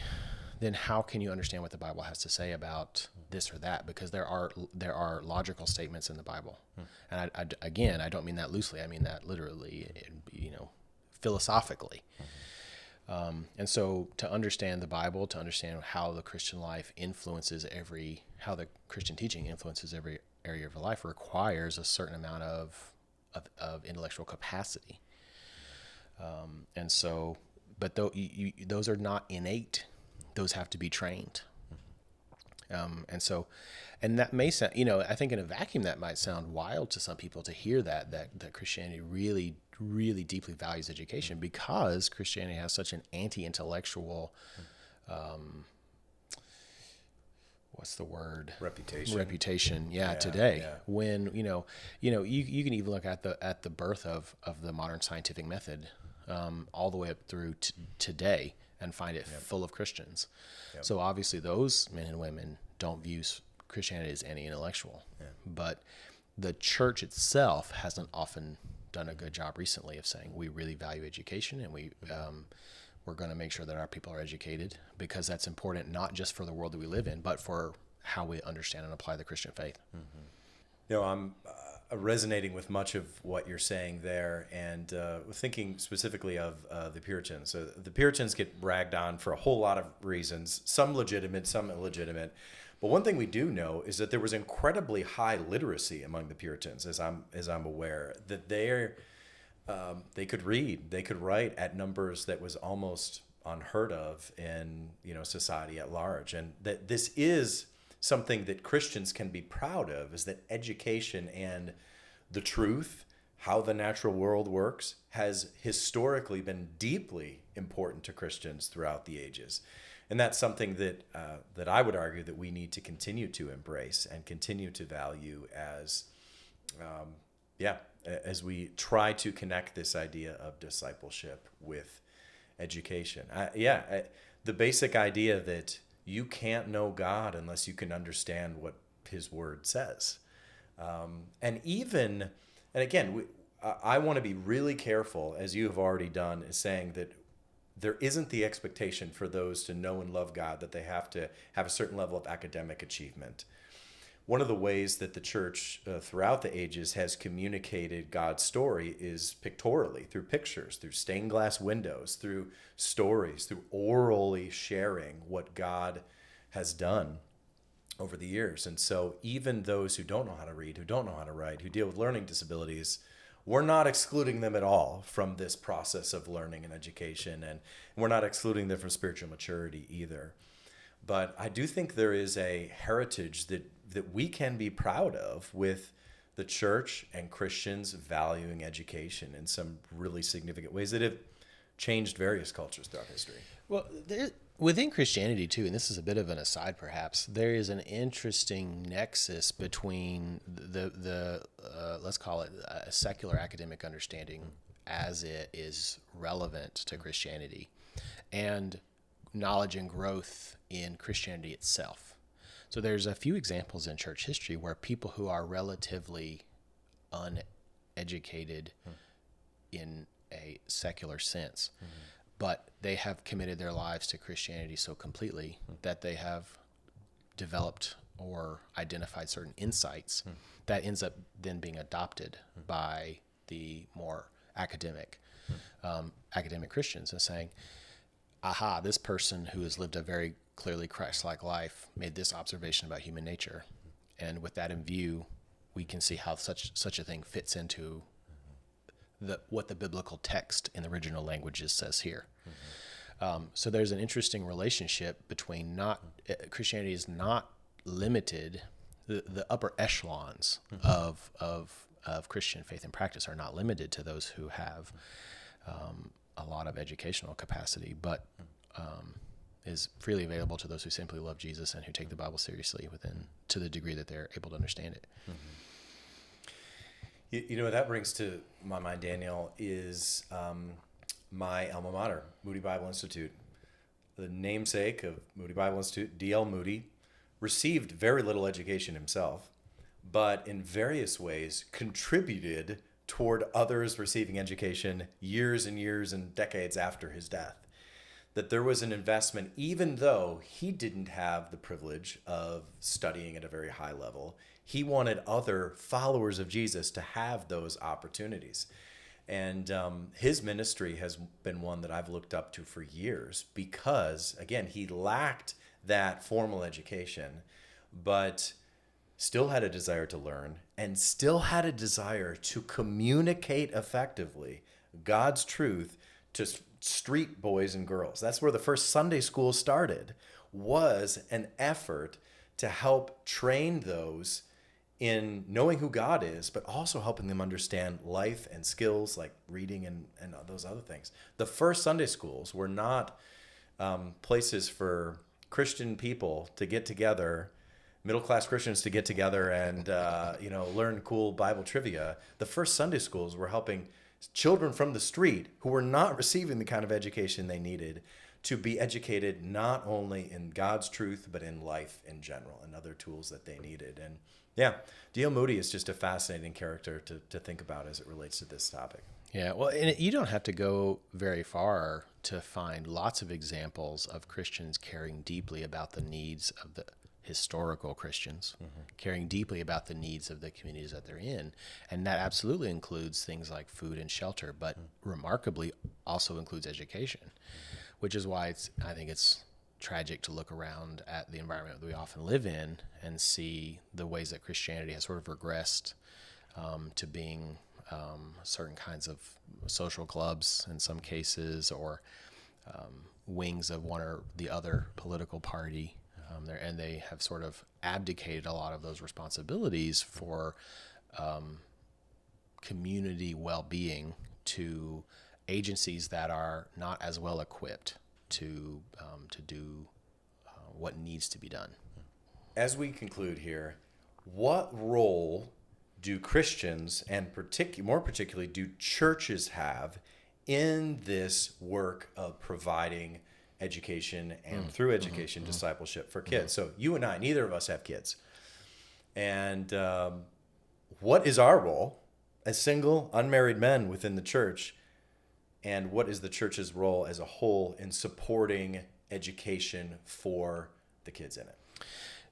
then how can you understand what the Bible has to say about this or that? Because there are logical statements in the Bible. And I don't mean that loosely. I mean that literally, philosophically. And so to understand the Bible, to understand how the Christian life influences how the Christian teaching influences every area of your life requires a certain amount of intellectual capacity. And so, but those are not innate. Those have to be trained. And that may sound, I think in a vacuum that might sound wild to some people to hear that Christianity really, really deeply values education, because Christianity has such an anti-intellectual, what's the word? Reputation. Yeah, today. Yeah. When, you can even look at the birth of the modern scientific method, all the way up through today, and find it full of Christians. Yep. So obviously those men and women don't view Christianity as anti-intellectual. Yeah. But the church itself hasn't often done a good job recently of saying we really value education, and we're going to make sure that our people are educated, because that's important not just for the world that we live in, but for how we understand and apply the Christian faith. Mm-hmm. I'm resonating with much of what you're saying there, and thinking specifically of the Puritans. So the Puritans get ragged on for a whole lot of reasons, some legitimate, some illegitimate. But one thing we do know is that there was incredibly high literacy among the Puritans, as I'm aware, that they could read, they could write at numbers that was almost unheard of in society at large, and that this is something that Christians can be proud of, is that education and the truth, how the natural world works, has historically been deeply important to Christians throughout the ages. And that's something that I would argue that we need to continue to embrace and continue to value as we try to connect this idea of discipleship with education. The basic idea that you can't know God unless you can understand what His Word says. And again, I want to be really careful, as you have already done, is saying that there isn't the expectation for those to know and love God that they have to have a certain level of academic achievement. One of the ways that the church throughout the ages has communicated God's story is pictorially, through pictures, through stained glass windows, through stories, through orally sharing what God has done over the years. And so even those who don't know how to read, who don't know how to write, who deal with learning disabilities, we're not excluding them at all from this process of learning and education, and we're not excluding them from spiritual maturity either. But I do think there is a heritage that we can be proud of with the church and Christians valuing education in some really significant ways that have changed various cultures throughout history. Well, within Christianity too, and this is a bit of an aside perhaps, there is an interesting nexus between the let's call it a secular academic understanding as it is relevant to Christianity, and knowledge and growth in Christianity itself. So there's a few examples in church history where people who are relatively uneducated in a secular sense, but they have committed their lives to Christianity so completely that they have developed or identified certain insights that ends up then being adopted by the more academic Christians, and saying, aha, this person who has lived a very clearly Christ-like life made this observation about human nature. And with that in view, we can see how such a thing fits into what the biblical text in the original languages says here. So there's an interesting relationship between Christianity is not limited, the upper echelons of Christian faith and practice are not limited to those who have a lot of educational capacity, but is freely available to those who simply love Jesus and who take the Bible seriously to the degree that they're able to understand it. You know what that brings to my mind, Daniel, is my alma mater, Moody Bible Institute. The namesake of Moody Bible Institute, D.L. Moody, received very little education himself, but in various ways contributed toward others receiving education years and years and decades after his death. That there was an investment, even though he didn't have the privilege of studying at a very high level. He wanted other followers of Jesus to have those opportunities. And his ministry has been one that I've looked up to for years because, again, he lacked that formal education, but still had a desire to learn and still had a desire to communicate effectively God's truth to street boys and girls. That's where the first Sunday school started, was an effort to help train those in knowing who God is, but also helping them understand life and skills like reading and those other things. The first Sunday schools were not places for Christian people to get together, middle-class Christians to get together and learn cool Bible trivia. The first Sunday schools were helping children from the street who were not receiving the kind of education they needed to be educated not only in God's truth, but in life in general and other tools that they needed. And yeah, D.L. Moody is just a fascinating character to think about as it relates to this topic. Yeah, well, and you don't have to go very far to find lots of examples of Christians caring deeply about the needs of the historical Christians, caring deeply about the needs of the communities that they're in. And that absolutely includes things like food and shelter, but remarkably also includes education, which is why I think it's tragic to look around at the environment that we often live in and see the ways that Christianity has sort of regressed to being certain kinds of social clubs in some cases, or wings of one or the other political party. And they have sort of abdicated a lot of those responsibilities for community well-being to agencies that are not as well equipped to do what needs to be done. As we conclude here, what role do Christians, and more particularly do churches, have in this work of providing education and through education discipleship for kids? So you and I, neither of us have kids. And what is our role as single, unmarried men within the church? And what is the church's role as a whole in supporting education for the kids in it?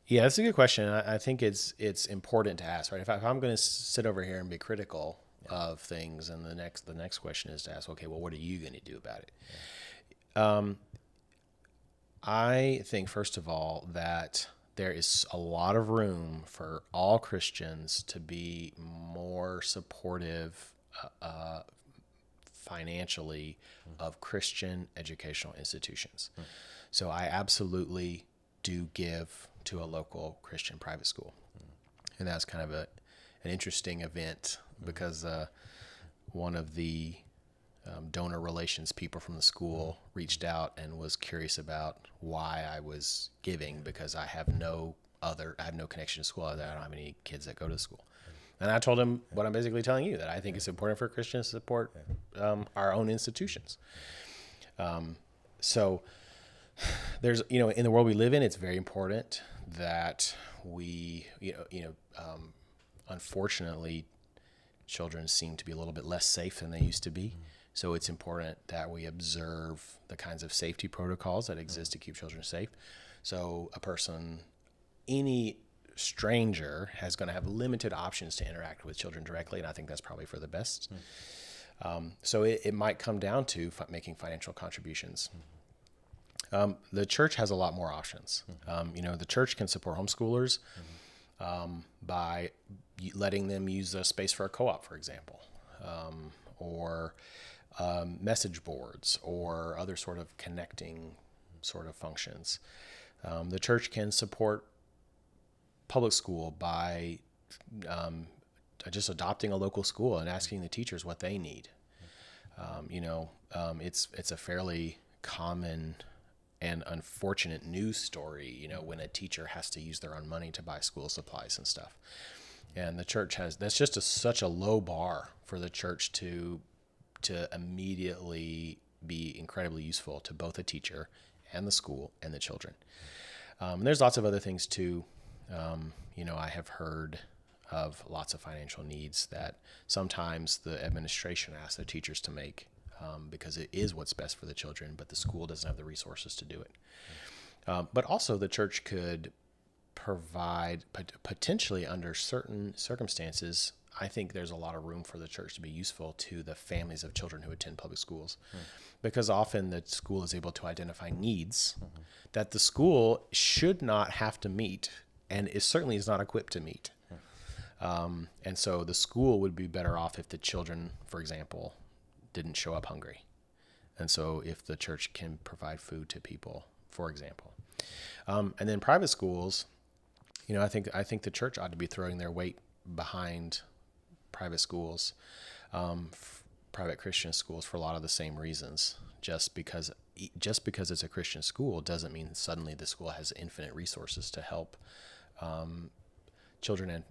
Yeah, that's a good question. I think it's important to ask, right? If I'm going to sit over here and be critical of things, and the next question is to ask, okay, well, what are you going to do about it? Yeah. I think, first of all, that there is a lot of room for all Christians to be more supportive financially of Christian educational institutions. So I absolutely do give to a local Christian private school. And that's kind of an interesting event because one of the donor relations people from the school reached out and was curious about why I was giving, because I have no connection to school. I don't have any kids that go to school. And I told him what I'm basically telling you, that I think it's important for Christians to support our own institutions. So there's, in the world we live in, it's very important that we, unfortunately, children seem to be a little bit less safe than they used to be. So it's important that we observe the kinds of safety protocols that exist to keep children safe. So any stranger is going to have limited options to interact with children directly, and I think that's probably for the best. So it might come down to making financial contributions. The church has a lot more options. The church can support homeschoolers by letting them use a space for a co-op, for example, or message boards or other sort of connecting sort of functions. The church can support public school by just adopting a local school and asking the teachers what they need. It's a fairly common and unfortunate news story, when a teacher has to use their own money to buy school supplies and stuff. And the church that's just such a low bar for the church to immediately be incredibly useful to both a teacher and the school and the children. And there's lots of other things too. I have heard of lots of financial needs that sometimes the administration asks the teachers to make because it is what's best for the children, but the school doesn't have the resources to do it. But also the church could provide, potentially under certain circumstances, I think there's a lot of room for the church to be useful to the families of children who attend public schools, because often the school is able to identify needs that the school should not have to meet, and it certainly is not equipped to meet. And so the school would be better off if the children, for example, didn't show up hungry. And so if the church can provide food to people, for example. And then private schools, I think the church ought to be throwing their weight behind private schools, private Christian schools, for a lot of the same reasons. Just because it's a Christian school doesn't mean suddenly the school has infinite resources to help children and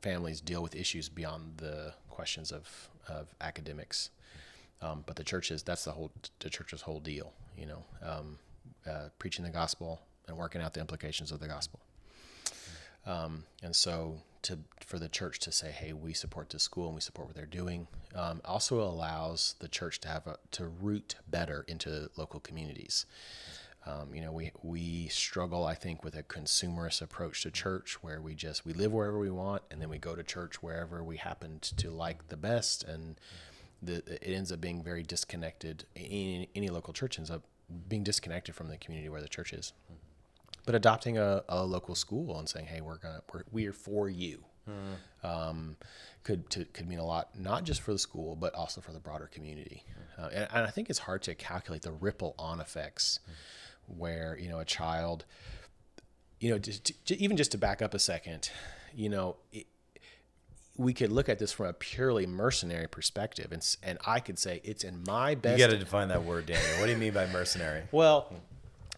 families deal with issues beyond the questions of academics. But the church's whole deal, preaching the gospel and working out the implications of the gospel. And so for the church to say, hey, we support this school and we support what they're doing, also allows the church to root better into local communities. We struggle, I think, with a consumerist approach to church where we live wherever we want, and then we go to church wherever we happen to like the best, and it ends up being very disconnected. Any local church ends up being disconnected from the community where the church is. But adopting a local school and saying, hey, we're for you, could mean a lot, not just for the school, but also for the broader community. And I think it's hard to calculate the ripple on effects where, a child, even just to back up a second, we could look at this from a purely mercenary perspective. And I could say it's in my best. You got to define that word, Daniel. What do you mean by mercenary? Well,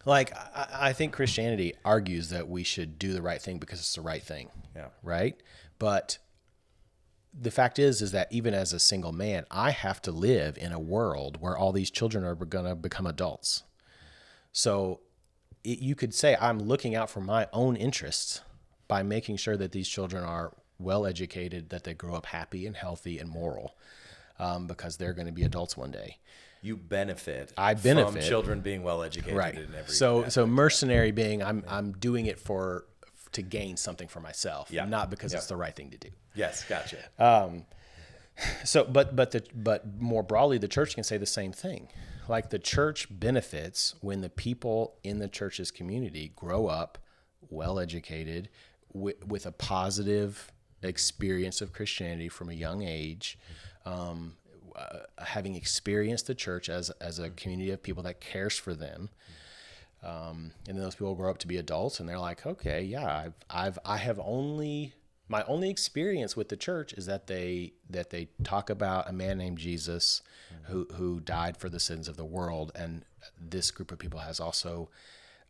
I think Christianity argues that we should do the right thing because it's the right thing. Yeah. Right. But the fact is that even as a single man, I have to live in a world where all these children are going to become adults. So you could say I'm looking out for my own interests by making sure that these children are well educated, that they grow up happy and healthy and moral, because they're going to be adults one day. You benefit. I benefit from children being well educated. Right. In every So mercenary being I'm doing it to gain something for myself, not because it's the right thing to do. Yes, gotcha. But more broadly, the church can say the same thing. Like the church benefits when the people in the church's community grow up well educated with a positive experience of Christianity from a young age, having experienced the church as a community of people that cares for them. And then those people grow up to be adults and they're like, okay, yeah, my only experience with the church is that they talk about a man named Jesus who died for the sins of the world. And this group of people has also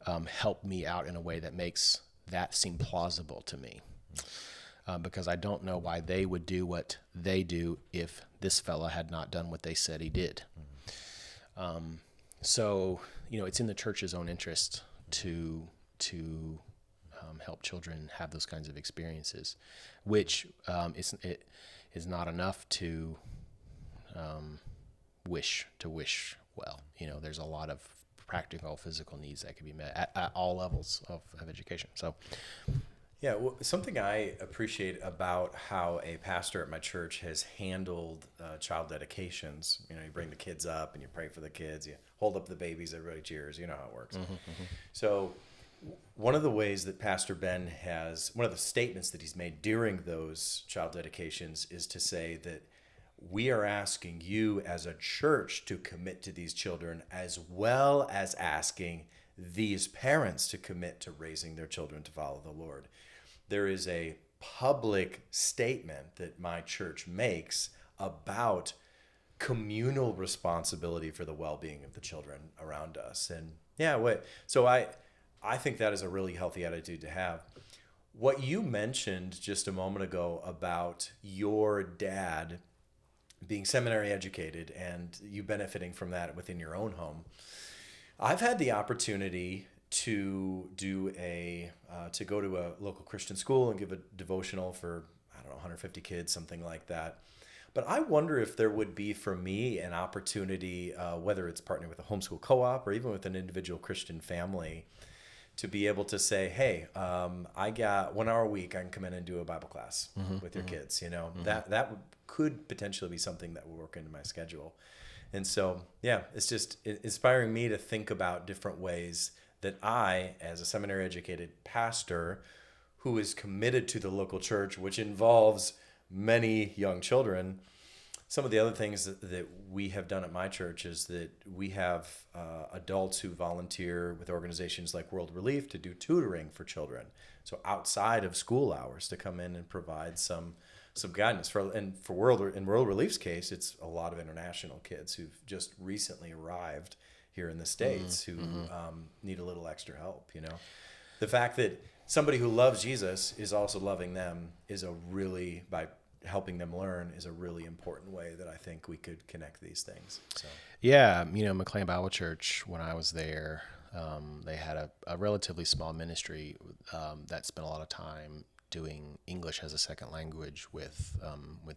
helped me out in a way that makes that seem plausible to me. Because I don't know why they would do what they do if this fella had not done what they said he did. So, it's in the church's own interest to help children have those kinds of experiences, which it is not enough to wish well. There's a lot of practical, physical needs that can be met at all levels of education. So. Yeah, well, something I appreciate about how a pastor at my church has handled child dedications. You bring the kids up and you pray for the kids. You hold up the babies, everybody cheers. You know how it works. So one of the ways that Pastor Ben one of the statements that he's made during those child dedications is to say that we are asking you as a church to commit to these children, as well as asking these parents to commit to raising their children to follow the Lord. There is a public statement that my church makes about communal responsibility for the well-being of the children around us. And so I think that is a really healthy attitude to have. What you mentioned just a moment ago about your dad being seminary educated and you benefiting from that within your own home, I've had the opportunity to to go to a local Christian school and give a devotional for, I don't know, 150 kids, something like that. But I wonder if there would be for me an opportunity, whether it's partnering with a homeschool co-op or even with an individual Christian family, to be able to say, hey, I got 1 hour a week, I can come in and do a Bible class with your kids. That could potentially be something that will work into my schedule. And so, yeah, it's just inspiring me to think about different ways that I, as a seminary educated pastor who is committed to the local church, which involves many young children, some of the other things that we have done at my church is that we have adults who volunteer with organizations like World Relief to do tutoring for children. So outside of school hours to come in and provide some guidance. In World Relief's case, it's a lot of international kids who've just recently arrived here in the States who need a little extra help. The fact that somebody who loves Jesus is also loving them by helping them learn is a really important way that I think we could connect these things. So yeah, McLean Bible Church, when I was there, they had a relatively small ministry that spent a lot of time doing English as a second language with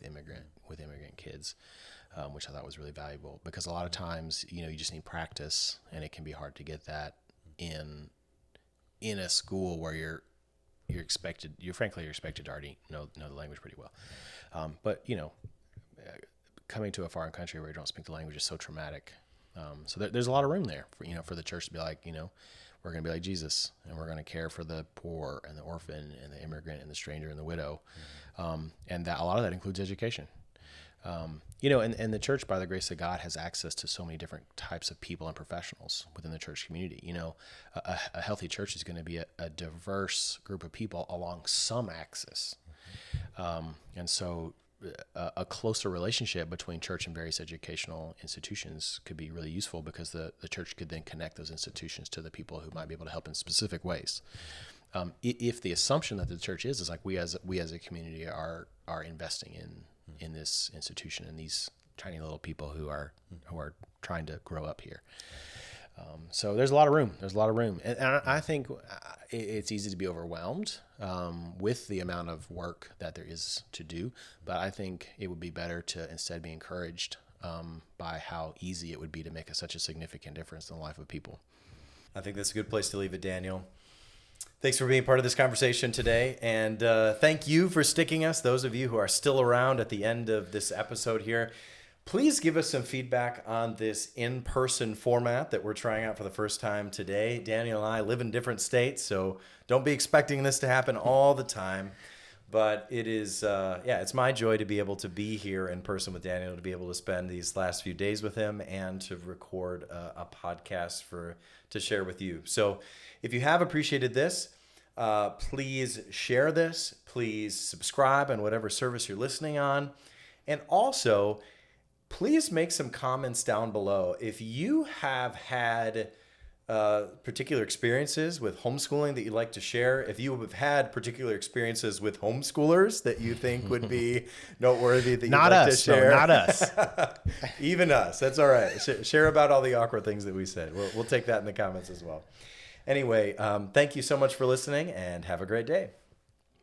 immigrant kids, which I thought was really valuable, because a lot of times you just need practice, and it can be hard to get that in a school where you're expected to already know the language pretty well. But coming to a foreign country where you don't speak the language is so traumatic. So there's a lot of room there for the church to be like, we're going to be like Jesus, and we're going to care for the poor and the orphan and the immigrant and the stranger and the widow. And that a lot of that includes education. And the church, by the grace of God, has access to so many different types of people and professionals within the church community. A healthy church is going to be a diverse group of people along some axis. And so a closer relationship between church and various educational institutions could be really useful, because the church could then connect those institutions to the people who might be able to help in specific ways. If the assumption that the church is like we as a community are investing in this institution and these tiny little people who are trying to grow up here. So there's a lot of room. And I think it's easy to be overwhelmed with the amount of work that there is to do. But I think it would be better to instead be encouraged by how easy it would be to make such a significant difference in the life of people. I think that's a good place to leave it, Daniel. Thanks for being part of this conversation today. And thank you for sticking us, those of you who are still around at the end of this episode here. Please give us some feedback on this in-person format that we're trying out for the first time today. Daniel and I live in different states, so don't be expecting this to happen all the time. But it is, it's my joy to be able to be here in person with Daniel, to be able to spend these last few days with him, and to record a podcast to share with you. So if you have appreciated this, please share this. Please subscribe on whatever service you're listening on. And also, please make some comments down below. If you have had particular experiences with homeschooling that you'd like to share, if you have had particular experiences with homeschoolers that you think would be noteworthy that you'd like to share. Not us. Even us. That's all right. Share about all the awkward things that we said. We'll take that in the comments as well. Anyway, thank you so much for listening, and have a great day.